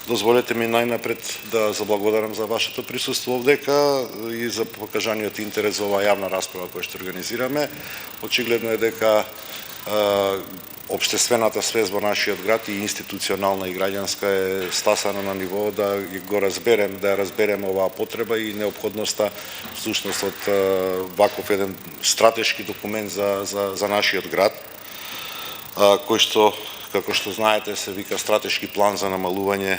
Дозволете ми најнапред да заблагодарам за вашето присуство овдека и за покажаниот интерес за оваа јавна расправа која што организираме. Очигледно е дека општествената свест во нашиот град и институционална и граѓанска е стасана на ниво да го разберем, да ја разбереме оваа потреба и неопходноста всушност од ваков еден стратешки документ за нашиот град, кој што, како што знаете, се вика стратешки план за намалување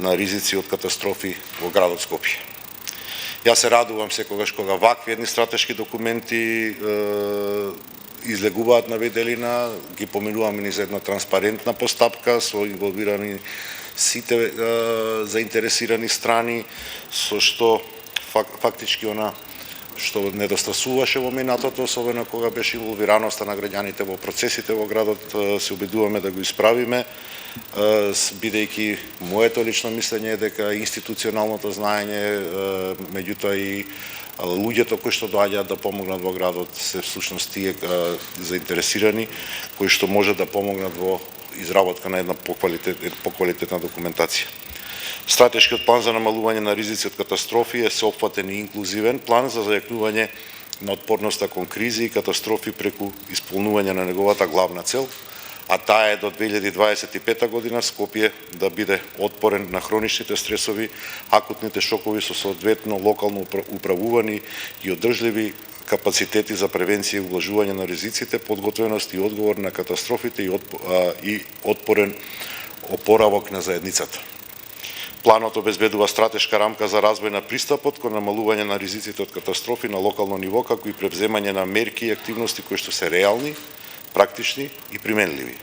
на ризици од катастрофи во градот Скопје. Јас се радувам секогаш кога вакви едни стратешки документи излегуваат на виделина, ги поминуваме низ една транспарентна постапка со инволвирани сите заинтересирани страни, со што фактички она што недостасуваше во минатото, особено кога беше инволвираноста на граѓаните во процесите во градот, се обидуваме да го исправиме, бидејќи моето лично мислење е дека институционалното знаење, меѓутоа и луѓето кои што доаѓаат да помогнат во градот се всушност тие заинтересирани кои што може да помогнат во изработка на една поквалитетна документација. Стратешкиот план за намалување на ризици од катастрофи е сеопфатен и инклузивен план за зајакнување на отпорноста кон кризи и катастрофи преку исполнување на неговата главна цел, а таа е до 2025 година Скопје да биде отпорен на хроничните стресови, акутните шокови со соодветно локално управувани и одржливи капацитети за превенција и влажување на ризиците, подготвеност и одговор на катастрофите и отпорен опоравок на заедницата. Планот обезбедува стратешка рамка за развој на пристапот кон намалување на ризиците од катастрофи на локално ниво, како и превземање на мерки и активности кои што се реални, практични и применливи.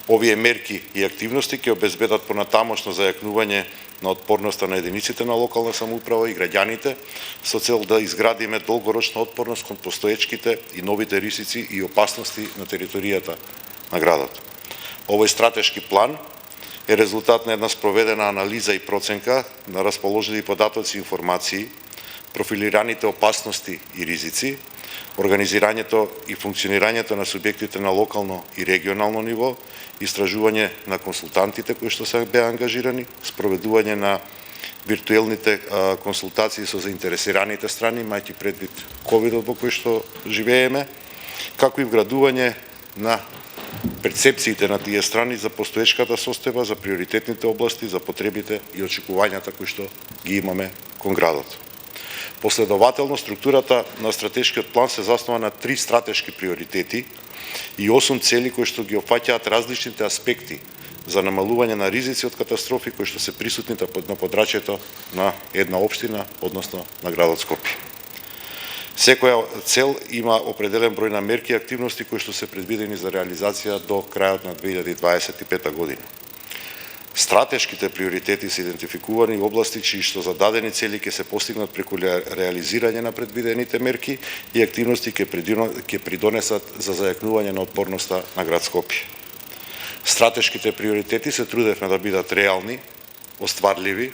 Овие мерки и активности ќе обезбедат понатамошно зајакнување на отпорноста на единиците на локална самоуправа и граѓаните со цел да изградиме долгорочна отпорност кон постоечките и новите ризици и опасности на територијата на градот. Овој стратешки план е резултат на една спроведена анализа и проценка на расположливи податоци и информации, профилираните опасности и ризици, организирањето и функционирањето на субјектите на локално и регионално ниво, истражување на консултантите кои што се беа ангажирани, спроведување на виртуелните консултации со заинтересираните страни, мајќи предвид ковидот во кој што живееме, како и вградување на перцепциите на тие страни за постоечката состојба, за приоритетните области, за потребите и очекувањата кои што ги имаме кон градот. Последователно, структурата на стратешкиот план се заснова на 3 стратешки приоритети и 8 цели кои што ги опфаќаат различните аспекти за намалување на ризици од катастрофи кои што се присутни на подрачјето на една општина, односно на градот Скопје. Секоја цел има определен број на мерки и активности кои што се предвидени за реализација до крајот на 2025 година. Стратешките приоритети се идентификувани области чии што зададени цели ќе се постигнат преку реализирање на предвидените мерки и активности ќе придонесат за зајакнување на отпорноста на град Скопје. Стратешките приоритети се трудевме да бидат реални, остварливи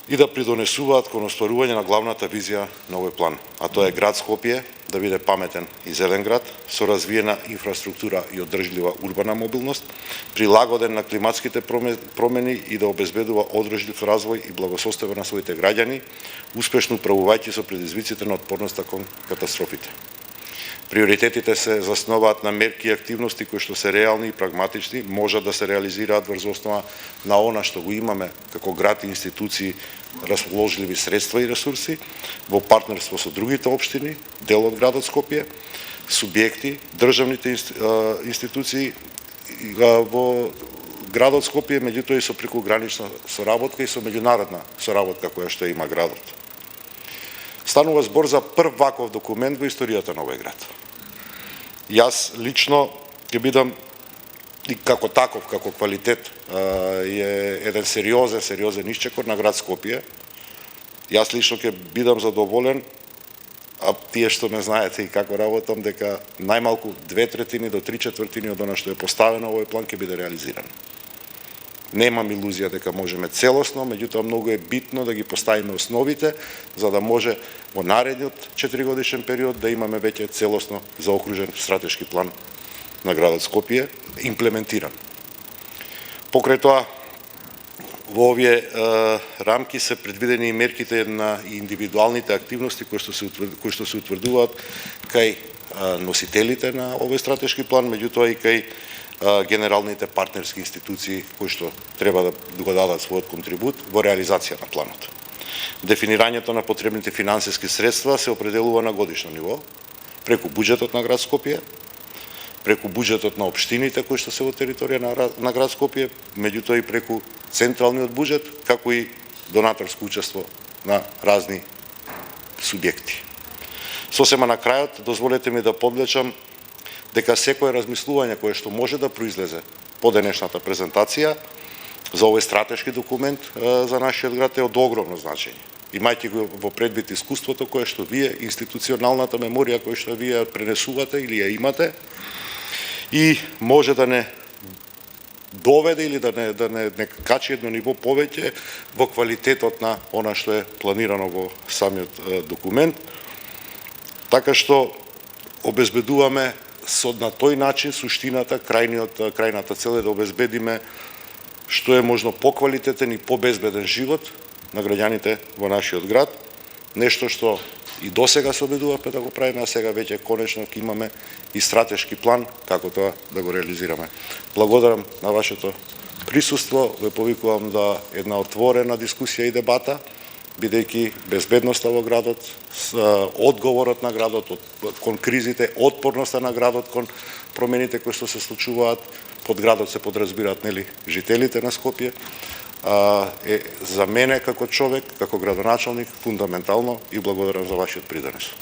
и да придонесуваат кон остварување на главната визија на овој план, а тоа е град Скопје да биде паметен и зелен град со развиена инфраструктура и одржлива урбана мобилност, прилагоден на климатските промени и да обезбедува одржлив развој и благосостојба на своите граѓани, успешно управувајќи со предизвиците на отпорноста кон катастрофите. Приоритетите се засноваат на мерки и активности кои што се реални и прагматични, можат да се реализираат врз основа на она што го имаме како град и институции, расположливи средства и ресурси, во партнерство со другите општини, дел од градот Скопје, субјекти, државните институции во градот Скопје, меѓутоа и со прекугранична соработка и со меѓународна соработка која што има градот. Станува збор за прв ваков документ во историјата на овој град. Јас лично ќе бидам и како таков, како квалитет, е еден сериозен исчекор на град Скопје. Јас лично ќе бидам задоволен, а тие што ме знаете и како работам, дека најмалку 2/3 до 3/4 од она што е поставено овој план ќе биде реализирано. Немам илузија дека можеме целосно, меѓутоа многу е битно да ги поставиме основите, за да може во наредниот 4-годишен период да имаме веќе целосно заокружен стратешки план на градот Скопје имплементиран. Покрај тоа, Во овие рамки се предвидени и мерките на индивидуалните активности кои што се утврдуваат кај носителите на овој стратешки план, меѓутоа и кај генералните партнерски институции кои што треба да го дадат својот контрибут во реализација на планот. Дефинирањето на потребните финансиски средства се определува на годишно ниво, преку буџетот на град Скопје, преку буџетот на општините кои што се во територија на град Скопје, меѓутоа и преку централниот буџет, како и донаторско учество на разни субјекти. Сосема на крајот, дозволете ми да подлечам дека секое размислување кое што може да произлезе по денешната презентација за овој стратешки документ за нашиот град е од огромно значење. Имајќи го во предвид искуството кое што вие, институционалната меморија која што вие пренесувате или ја имате, и може да не доведе или да не качи едно ниво повеќе во квалитетот на она што е планирано во самиот документ. Така што обезбедуваме на тој начин суштината, крајната цел е да обезбедиме што е можно поквалитетен и побезбеден живот на граѓаните во нашиот град, нешто што и досега се обидувавме да го правиме, а сега веќе конечно ќе имаме и стратешки план како тоа да го реализираме. Благодарам на вашето присуство, ве повикувам да една отворена дискусија и дебата, бидејќи безбедноста во градот, одговорот на градот кон кризите, отпорноста на градот кон промените кои што се случуваат, под градот се подразбираат нели жителите на Скопје, е за мене како човек, како градоначалник фундаментално и благодарам за вашиот придонес.